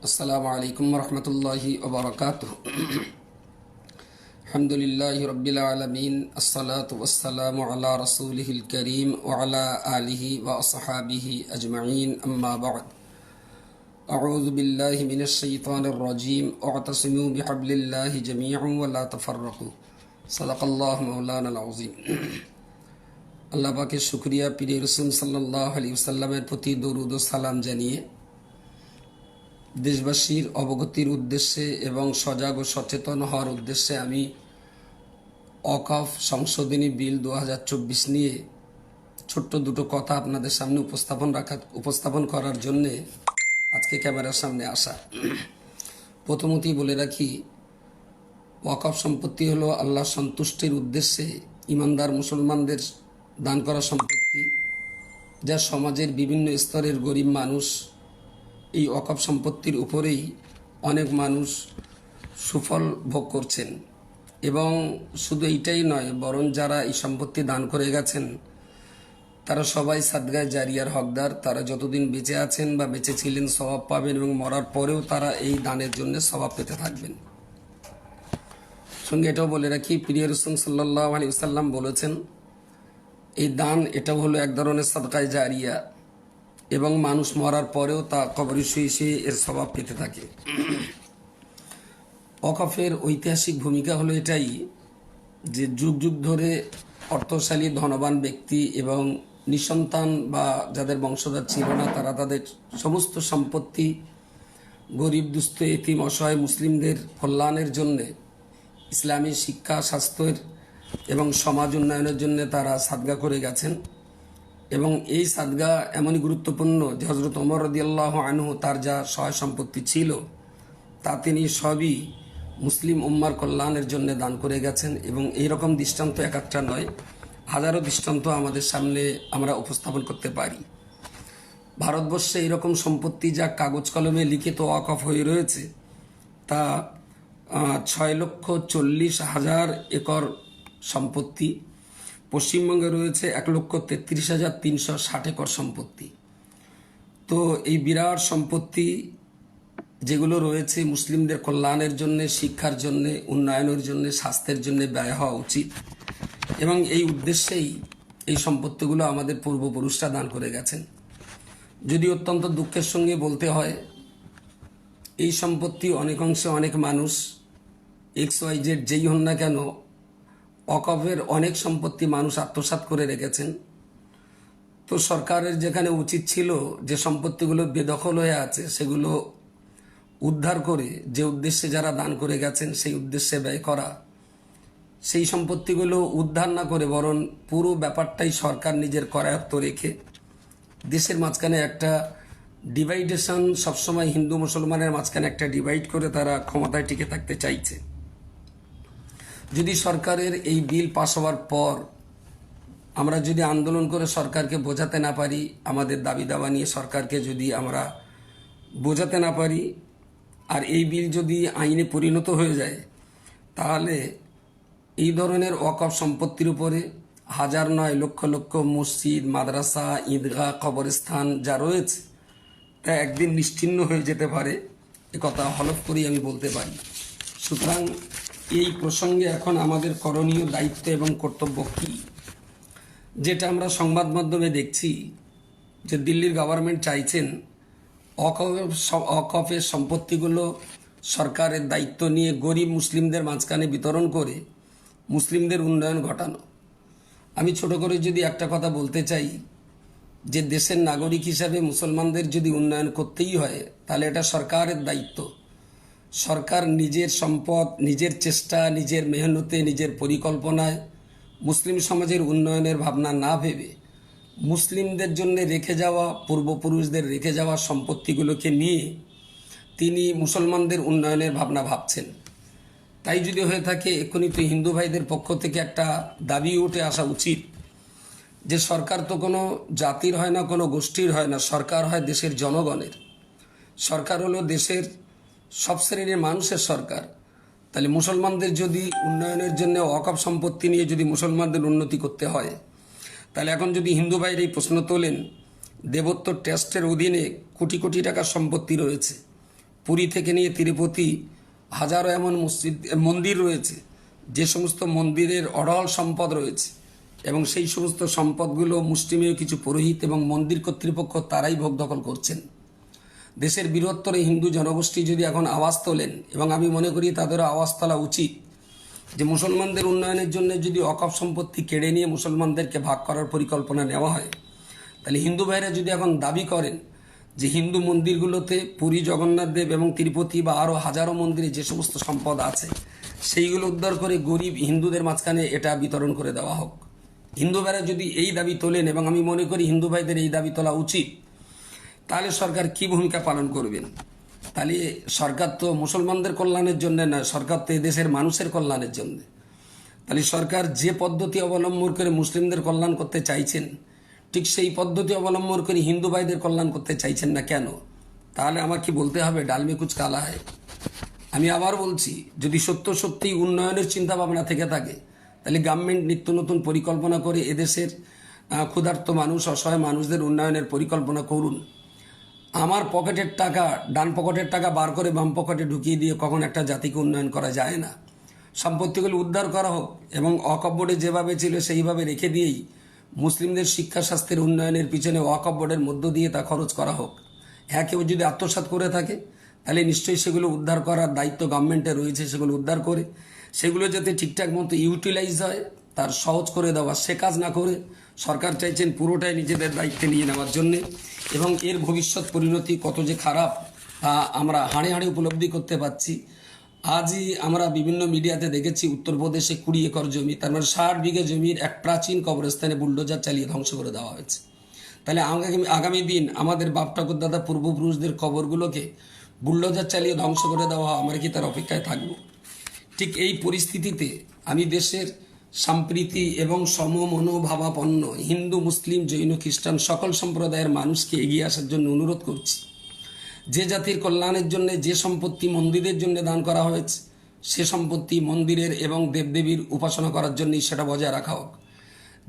আসসালামু আলাইকুম রহমতুল্লাহি ওবরাকাতুহ। আলহামদুলিল্লাহি রাব্বিল আলামিন, আসসালাতু ওয়াসসালামু আলা রাসূলিহিল কারীম ওয়া আলা আলিহি ওয়া আসহাবিহি আজমাইন, আম্মা বা'দ। আউযু বিল্লাহি মিনাশ শাইতানির রাজীম। ওয়াতাসিমু বিহাবলিল্লাহি জামিআন ওয়া লা তাফাররাকু। সাদাকাল্লাহু মাওলানাল আযীম। আল্লাহ পাকের শুকরিয়া, প্রিয় রাসূল সাল্লাল্লাহু আলাইহি ওয়াসাল্লামের প্রতি দরুদ ও সালাম জানিয়ে দেশবাসীর অবগতির উদ্দেশ্যে এবং সজাগ ও সচেতন হওয়ার উদ্দেশ্যে আমি ওয়াকফ সংশোধনী বিল 2024 নিয়ে ছোট্ট দুটো কথা আপনাদের সামনে উপস্থাপন করার জন্যে আজকে ক্যামেরার সামনে আসা। প্রথমতই বলে রাখি, ওয়াকফ সম্পত্তি হলো আল্লাহ সন্তুষ্টির উদ্দেশ্যে ইমানদার মুসলমানদের দান করা সম্পত্তি, যা সমাজের বিভিন্ন স্তরের গরিব মানুষ এই ওয়াকফ সম্পত্তির উপরেই অনেক মানুষ সুফল ভোগ করছেন। এবং শুধু এইটাই নয়, বরং যারা এই সম্পত্তি দান করে গেছেন তারা সবাই সাদগায়ে জারিয়ার হকদার। তারা যতদিন বেঁচে আছেন বা বেঁচে ছিলেন সওয়াব পাবেন, এবং মরার পরেও তারা এই দানের জন্য সওয়াব পেতে থাকবেন। সঙ্গে এটাও বলে রাখি, প্রিয় রাসূল সাল্লাল্লাহু আলাইহি ওয়াসাল্লাম বলেছেন, এই দান এটাও হলো এক ধরনের সাদগায়ে জারিয়া, এবং মানুষ মরার পরেও তা কবরে শুয়ে শুয়ে এর স্বভাব পেতে থাকে। ওয়াকফের ঐতিহাসিক ভূমিকা হলো এটাই যে যুগ যুগ ধরে অর্থশালী ধনবান ব্যক্তি এবং নিঃসন্তান বা যাদের বংশধর ছিল না, তারা তাদের সমস্ত সম্পত্তি গরিব দুস্থ এতিম অসহায় মুসলিমদের কল্যাণের জন্যে, ইসলামী শিক্ষা স্বাস্থ্যের এবং সমাজ উন্নয়নের জন্য তারা সাদগা করে গেছেন। এবং এই সাদগা এমনই গুরুত্বপূর্ণ যে হযরত ওমর রাদিয়াল্লাহু আনহু তার যা সহায় সম্পত্তি ছিল তা তিনি সবই মুসলিম উম্মার কল্যাণের জন্য দান করে গেছেন। এবং এই রকম দৃষ্টান্ত এক একটা নয়, হাজারো দৃষ্টান্ত আমাদের সামনে আমরা উপস্থাপন করতে পারি। ভারতবর্ষে এইরকম সম্পত্তি যা কাগজ কলমে লিখিত ওয়াকফ হয়ে রয়েছে তা 6,40,000 একর সম্পত্তি। পশ্চিমবঙ্গে রয়েছে 1,33,360 একর সম্পত্তি। তো এই বিরাট সম্পত্তি যেগুলো রয়েছে মুসলিমদের কল্যাণের জন্য, শিক্ষার জন্য, উন্নয়নের জন্য, স্বাস্থ্যের জন্য ব্যয় হওয়া উচিত। এবং এই উদ্দেশ্যেই এই সম্পত্তিগুলো আমাদের পূর্বপুরুষরা দান করে গেছেন। যদি অত্যন্ত দুঃখের সঙ্গে বলতে হয়, এই সম্পত্তি অনেক অংশে অনেক মানুষ XYZ যেই হন না কেন, ওয়াকফের অনেক সম্পত্তি মানুষ আত্মসাৎ করে রেখেছেন। তো সরকারের যেখানে উচিত ছিল যে সম্পত্তিগুলো বেদখল হয়ে আছে সেগুলো উদ্ধার করে যে উদ্দেশ্যে যারা দান করে গেছেন সেই উদ্দেশ্যে ব্যয় করা, সেই সম্পত্তিগুলো উদ্ধার না করে বরং পুরো ব্যাপারটাই সরকার নিজের করায়ত্ত রেখে দেশের মাঝখানে একটা ডিভাইডেশন, সবসময় হিন্দু মুসলমানের মাঝখানে একটা ডিভাইড করে তারা ক্ষমতায় টিকে থাকতে চাইছে। যদি সরকারের এই বিল পাস হওয়ার পর আমরা যদি আন্দোলন করে সরকারকে বোঝাতে না পারি, আমাদের দাবি দাওয়া নিয়ে সরকারকে যদি আমরা বোঝাতে না পারি, আর এই বিল যদি আইনে পরিণত হয়ে যায়, তাহলে এই ধরনের ওয়াকফ সম্পত্তির উপরে হাজার নয় লক্ষ লক্ষ মসজিদ, মাদ্রাসা, ঈদগাহ, কবরস্থান যা রয়েছে তা একদিন নিশ্চিহ্ন হয়ে যেতে পারে, একথা হলফ করেই আমি বলতে পারি। সুতরাং এই প্রসঙ্গে এখন আমাদের করণীয় দায়িত্ব এবং কর্তব্য কী, যেটা আমরা সংবাদ মাধ্যমে দেখছি যে দিল্লির গভর্নমেন্ট চাইছেন ওয়াকফের সম্পত্তিগুলো সরকারের দায়িত্ব নিয়ে গরিব মুসলিমদের মাঝখানে বিতরণ করে মুসলিমদের উন্নয়ন ঘটানো। আমি ছোট করে যদি একটা কথা বলতে চাই, যে দেশের নাগরিক হিসাবে মুসলমানদের যদি উন্নয়ন করতেই হয় তাহলে এটা সরকারের দায়িত্ব। সরকার নিজের সম্পদ, নিজের চেষ্টা, নিজের মেহনতে, নিজের পরিকল্পনায় মুসলিম সমাজের উন্নয়নের ভাবনা না ভেবে মুসলিমদের জন্য রেখে যাওয়া, পূর্বপুরুষদের রেখে যাওয়া সম্পত্তিগুলোকে নিয়ে তিনি মুসলমানদের উন্নয়নের ভাবনা ভাবছেন। তাই যদি হয়ে থাকে, এক্ষুনি তো হিন্দু ভাইদের পক্ষ থেকে একটা দাবি উঠে আসা উচিত যে সরকার তো কোনো জাতির হয় না, কোনো গোষ্ঠীর হয় না, সরকার হয় দেশের জনগণের। সরকার হলো দেশের সব শ্রেণীর মানুষের সরকার। তাহলে মুসলমানদের যদি উন্নয়নের জন্য ওয়াকফ সম্পত্তি নিয়ে যদি মুসলমানদের উন্নতি করতে হয়, তাহলে এখন যদি হিন্দু ভাইয়ের এই প্রশ্ন তোলেন, দেবোত্তর ট্রাস্টের অধীনে কোটি কোটি টাকার সম্পত্তি রয়েছে, পুরী থেকে নিয়ে তিরুপতি হাজারো এমন মন্দির রয়েছে, যে সমস্ত মন্দিরের অঢল সম্পদ রয়েছে, এবং সেই সমস্ত সম্পদগুলো মুষ্টিমেয় কিছু পুরোহিত এবং মন্দির কর্তৃপক্ষ তারাই ভোগ দখল করছেন। দেশের বৃহত্তর হিন্দু জনগোষ্ঠী যদি এখন আওয়াজ তোলেন, এবং আমি মনে করি তাদেরও আওয়াজ তোলা উচিত, যে মুসলমানদের উন্নয়নের জন্য যদি অকপ সম্পত্তি কেড়ে নিয়ে মুসলমানদেরকে ভাগ করার পরিকল্পনা নেওয়া হয়, তাহলে হিন্দু ভাইরা যদি এখন দাবি করেন যে হিন্দু মন্দিরগুলোতে পুরী জগন্নাথ দেব এবং তিরুপতি বা আরও হাজারো মন্দিরে যে সমস্ত সম্পদ আছে সেইগুলো উদ্ধার করে গরিব হিন্দুদের মাঝখানে এটা বিতরণ করে দেওয়া হোক। হিন্দু ভাইরা যদি এই দাবি তোলেন, এবং আমি মনে করি হিন্দু ভাইদের এই দাবি তোলা উচিত, তাহলে সরকার কি ভূমিকা পালন করবেন? তাহলে সরকার তো মুসলমানদের কল্যাণের জন্য নয়, সরকার তো এই দেশের মানুষের কল্যাণের জন্য। তাহলে সরকার যে পদ্ধতি অবলম্বন করে মুসলিমদের কল্যাণ করতে চাইছেন, ঠিক সেই পদ্ধতি অবলম্বন করে হিন্দু ভাইদের কল্যাণ করতে চাইছেন না কেন? তাহলে আমার কি বলতে হবে, ডাল মে কুচ কালা হয়। আমি আবার বলছি, যদি সত্যিই উন্নয়নের চিন্তা ভাবনা থেকে থাকে, তাহলে গভর্নমেন্ট নিত্য নতুন পরিকল্পনা করে এদেশের ক্ষুধার্ত মানুষ, অসহায় মানুষদের উন্নয়নের পরিকল্পনা করুন। আমার পকেটের টাকা, ডান পকেটের টাকা বার করে বাম পকেটে ঢুকিয়ে দিয়ে কখন একটা জাতিকে উন্নয়ন করা যায় না। সম্পত্তিগুলো উদ্ধার করা হোক, এবং ওয়াকফ বোর্ডে যেভাবে ছিল সেইভাবে রেখে দিয়েই মুসলিমদের শিক্ষা স্বাস্থ্যের উন্নয়নের পিছনে ওয়াকফ বোর্ডের মধ্য দিয়ে তা খরচ করা হোক। হ্যাঁ, কেউ যদি আত্মসাৎ করে থাকে, তাহলে নিশ্চয়ই সেগুলো উদ্ধার করার দায়িত্ব গভর্নমেন্টের রয়েছে। সেগুলো উদ্ধার করে সেগুলো যাতে ঠিকঠাক মতো ইউটিলাইজ হয় তার সহজ করে দেওয়া, সে কাজ না করে সরকার চাইছেন পুরোটাই নিজেদের দায়িত্বে নিয়ে নেওয়ার জন্যে, এবং এর ভবিষ্যৎ পরিণতি কত যে খারাপ তা আমরা হাড়ে হাড়ে উপলব্ধি করতে পারছি। আজই আমরা বিভিন্ন মিডিয়াতে দেখেছি উত্তরপ্রদেশে 20 একর জমি, তার মানে 60 বিঘে জমির এক প্রাচীন কবরস্থানে বুলডোজার চালিয়ে ধ্বংস করে দেওয়া হয়েছে। তাহলে আগামী দিন আমাদের বাপ ঠাকুর দাদা পূর্বপুরুষদের কবরগুলোকে বুলডোজার চালিয়ে ধ্বংস করে দেওয়া, আমরা কি তার অপেক্ষায় থাকবো? ঠিক এই পরিস্থিতিতে আমি দেশের সম্প্রীতি এবং সমমনোভাবাপন্ন হিন্দু, মুসলিম, জৈন, খ্রিস্টান সকল সম্প্রদায়ের মানুষকে এগিয়ে আসার জন্য অনুরোধ করছি। যে জাতির কল্যাণের জন্য যে সম্পত্তি মন্দিরের জন্য দান করা হয়েছে, সে সম্পত্তি মন্দিরের এবং দেবদেবীর উপাসনা করার জন্যই সেটা বজায় রাখা হোক।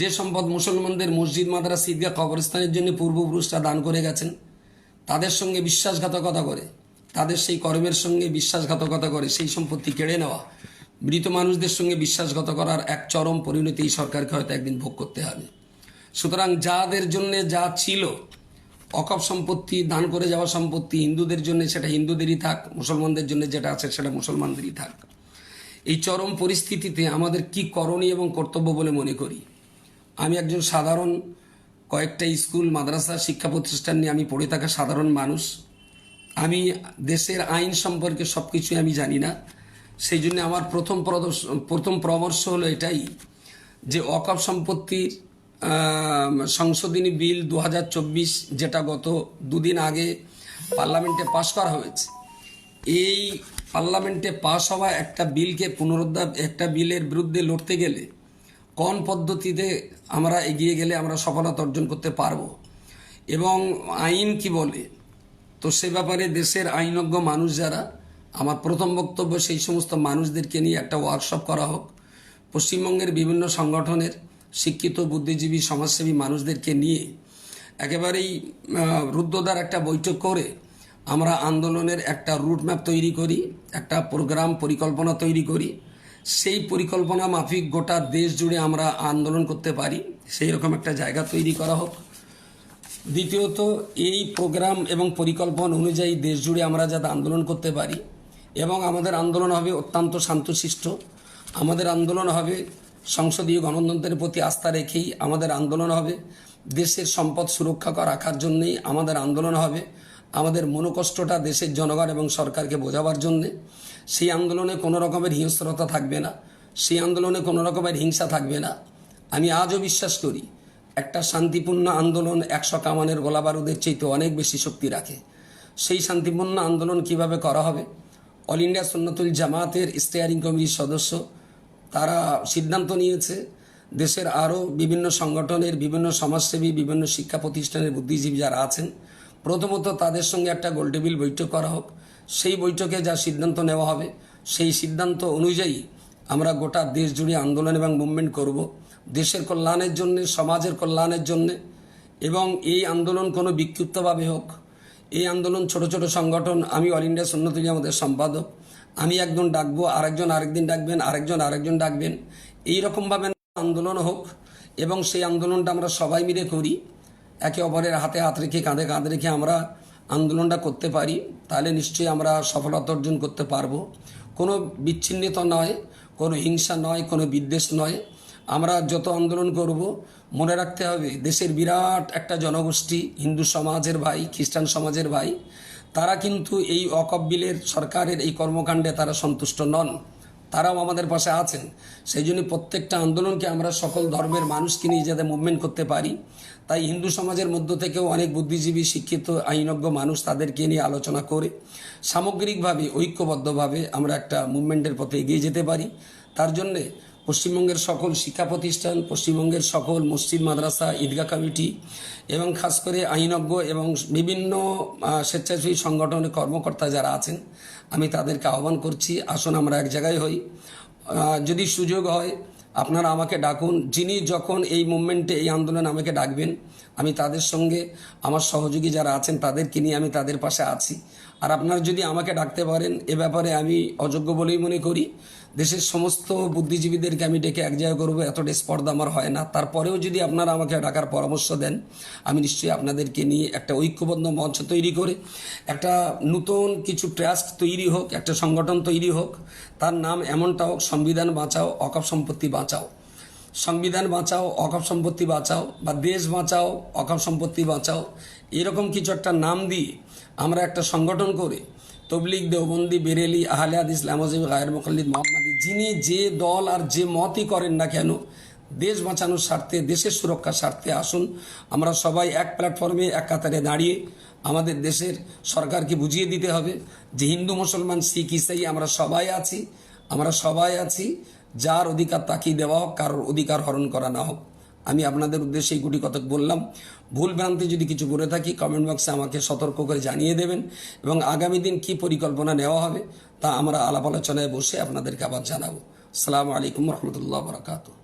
যে সম্পদ মুসলমানদের মসজিদ, মাদ্রাসা, ঈদগাহ, কবরস্থানের জন্য পূর্বপুরুষরা দান করে গেছেন, তাদের সঙ্গে বিশ্বাসঘাতকতা করে, তাদের সেই কর্মের সঙ্গে বিশ্বাসঘাতকতা করে সেই সম্পত্তি কেড়ে নেওয়া, মৃত মানুষদের সঙ্গে বিশ্বাসঘাত করার এক চরম পরিণতি এই সরকারকে হয়তো একদিন ভোগ করতে হবে। সুতরাং যাদের জন্য যা ছিল, অকপ সম্পত্তি, দান করে যাওয়া সম্পত্তি হিন্দুদের জন্য সেটা হিন্দুদেরই থাক, মুসলমানদের জন্য যেটা আছে সেটা মুসলমানদেরই থাক। এই চরম পরিস্থিতিতে আমাদের কি করণীয় এবং কর্তব্য বলে মনে করি? আমি একজন সাধারণ, কয়েকটা স্কুল, মাদ্রাসা, শিক্ষা প্রতিষ্ঠান নিয়ে আমি পড়ে থাকা সাধারণ মানুষ। আমি দেশের আইন সম্পর্কে সব কিছুই আমি জানি না। সেই জন্য আমার প্রথম পরামর্শ হলো এটাই, যে ওয়াকফ সম্পত্তির সংশোধনী বিল 2024 যেটা গত দুদিন আগে পার্লামেন্টে পাশ করা হয়েছে, এই পার্লামেন্টে পাশ হওয়া একটা বিলকে একটা বিলের বিরুদ্ধে লড়তে গেলে কোন পদ্ধতিতে আমরা এগিয়ে গেলে আমরা সফলতা অর্জন করতে পারবো, এবং আইন কি বলে, তো সে ব্যাপারে দেশের আইনজ্ঞ মানুষ যারা, আমার প্রথম বক্তব্য সেই সমস্ত মানুষদেরকে নিয়ে একটা ওয়ার্কশপ করা হোক। পশ্চিমবঙ্গের বিভিন্ন সংগঠনের শিক্ষিত, বুদ্ধিজীবী, সমাজসেবী মানুষদেরকে নিয়ে একেবারেই রুদ্ধদ্বার একটা বৈঠক করে আমরা আন্দোলনের একটা রুটম্যাপ তৈরি করি, একটা প্রোগ্রাম, পরিকল্পনা তৈরি করি। সেই পরিকল্পনা মাফিক গোটা দেশ জুড়ে আমরা আন্দোলন করতে পারি, সেই রকম একটা জায়গা তৈরি করা হোক। দ্বিতীয়ত, এই প্রোগ্রাম এবং পরিকল্পনা অনুযায়ী দেশ জুড়ে আমরা যাতে আন্দোলন করতে পারি, এবং আমাদের আন্দোলন হবে অত্যন্ত শান্তশিষ্ট। আমাদের আন্দোলন হবে সংসদীয় গণতন্ত্রের প্রতি আস্থা রেখেই, আমাদের আন্দোলন হবে দেশের সম্পদ সুরক্ষা রাখার জন্যেই, আমাদের আন্দোলন হবে আমাদের মনোকষ্টটা দেশের জনগণ এবং সরকারকে বোঝাবার জন্যে। সেই আন্দোলনে কোনো রকমের হিংস্রতা থাকবে না, সেই আন্দোলনে কোনো রকমের হিংসা থাকবে না। আমি আজও বিশ্বাস করি একটা শান্তিপূর্ণ আন্দোলন 100 কামানের গোলা বারুদের চাইতে অনেক বেশি শক্তি রাখে। সেই শান্তিপূর্ণ আন্দোলন কিভাবে করা হবে, অল ইন্ডিয়া সুন্নাতুল জামাতের স্টিয়ারিং কমিটির সদস্য তারা সিদ্ধান্ত নিয়েছে দেশের আরও বিভিন্ন সংগঠনের, বিভিন্ন সমাজসেবী, বিভিন্ন শিক্ষা প্রতিষ্ঠানের বুদ্ধিজীবী যারা আছেন, প্রথমত তাদের সঙ্গে একটা গোলটেবিল বৈঠক করা হোক। সেই বৈঠকে যা সিদ্ধান্ত নেওয়া হবে সেই সিদ্ধান্ত অনুযায়ী আমরা গোটা দেশ জুড়ে আন্দোলন এবং মুভমেন্ট করব, দেশের কল্যাণের জন্যে, সমাজের কল্যাণের জন্যে। এবং এই আন্দোলন কোনো বিক্ষিপ্তভাবে হোক, এই আন্দোলন ছোট ছোট সংগঠন, আমি অল ইন্ডিয়া সুন্নতুল জামাতের সম্পাদক, আমি একজন ডাকবো, আরেকজন আরেকদিন ডাকবেন, আরেকজন ডাকবেন, এইরকমভাবে আন্দোলন হোক এবং সেই আন্দোলনটা আমরা সবাই মিলে করি, একে অপরের হাতে হাত রেখে কাঁধে কাঁধ রেখে আমরা আন্দোলনটা করতে পারি, তাহলে নিশ্চয়ই আমরা সফলতা অর্জন করতে পারবো। কোনো বিচ্ছিন্নতা নয়, কোনো হিংসা নয়, কোনো বিদ্বেষ নয়। আমরা যত আন্দোলন করব, মনে রাখতে হবে দেশের বিরাট একটা জনগোষ্ঠী, হিন্দু সমাজের ভাই, খ্রিস্টান সমাজের ভাই, তারা কিন্তু এই ওয়াকফ বিলের সরকারের এই কর্মকাণ্ডে তারা সন্তুষ্ট নন, তারাও আমাদের পাশে আছেন। সেই জন্য প্রত্যেকটা আন্দোলনকে আমরা সকল ধর্মের মানুষকে নিয়ে যাতে মুভমেন্ট করতে পারি, তাই হিন্দু সমাজের মধ্য থেকেও অনেক বুদ্ধিজীবী, শিক্ষিত, আইনজ্ঞ মানুষ, তাদেরকে নিয়ে আলোচনা করে সামগ্রিকভাবে ঐক্যবদ্ধভাবে আমরা একটা মুভমেন্টের পথে এগিয়ে যেতে পারি। তার জন্যে পশ্চিমবঙ্গের সকল শিক্ষা প্রতিষ্ঠান, পশ্চিমবঙ্গের সকল মসজিদ, মাদ্রাসা, ঈদগাহ কমিটি এবং খাস করে আইনজ্ঞ এবং বিভিন্ন স্বেচ্ছাসেবী সংগঠনের কর্মকর্তা যারা আছেন, আমি তাদেরকে আহ্বান করছি, আসুন আমরা এক জায়গায় হই। যদি সুযোগ হয় আপনারা আমাকে ডাকুন, যিনি যখন এই মুভমেন্টে, এই আন্দোলনে আমাকে ডাকবেন, আমি তাদের সঙ্গে, আমার সহযোগী যারা আছেন তাদেরকে নিয়ে আমি তাদের পাশে আছি। আর আপনারা যদি আমাকে ডাকতে পারেন, এ ব্যাপারে আমি অযোগ্য বলেই মনে করি। দেশের সমস্ত বুদ্ধিজীবীদেরকে আমি ডেকে এক জায়গায় করবো, এতটা স্পর্ধা আমার হয় না। তারপরেও যদি আপনারা আমাকে ডাকার পরামর্শ দেন, আমি নিশ্চয়ই আপনাদেরকে নিয়ে একটা ঐক্যবদ্ধ মঞ্চ তৈরি করে একটা নতুন কিছু ট্রাস্ট তৈরি হোক, একটা সংগঠন তৈরি হোক, তার নাম এমনটা হোক, সংবিধান বাঁচাও, ওয়াকফ সম্পত্তি বাঁচাও। সংবিধান বাঁচাও, ওয়াকফ সম্পত্তি বাঁচাও, বা দেশ বাঁচাও, ওয়াকফ সম্পত্তি বাঁচাও, এরকম কিছু একটা নাম দিয়ে আমরা একটা সংগঠন করে তবলিগ, দেওবন্দি, বেরেলি, আহলে হাদিস, লামাজি, গায়ের মুকাল্লিদ, মোহাম্মদী, যিনি যে দল আর যে মতই করেন না কেন, দেশ বাঁচানোর স্বার্থে, দেশের সুরক্ষার স্বার্থে আসুন আমরা সবাই এক প্ল্যাটফর্মে, এক কাতারে দাঁড়িয়ে আমাদের দেশের সরকারকে বুঝিয়ে দিতে হবে যে হিন্দু, মুসলমান, শিখ, ইসাই আমরা সবাই আছি, যার অধিকার তাকেই দেওয়া হোক, কারোর অধিকার হরণ করা না হোক। আমি আপনাদের উদ্দেশ্যে এই গুটি কথা বললাম। ভুল ভ্রান্তি যদি কিছু বলে থাকি কমেন্ট বক্সে আমাকে সতর্ক করে জানিয়ে দেবেন, এবং আগামী দিন কি পরিকল্পনা নেওয়া হবে তা আমরা আলাপ আলোচনায় বসে আপনাদেরকে আবার জানাবো। আসসালামু আলাইকুম রহমতুল্লাহ বরকাতুহ।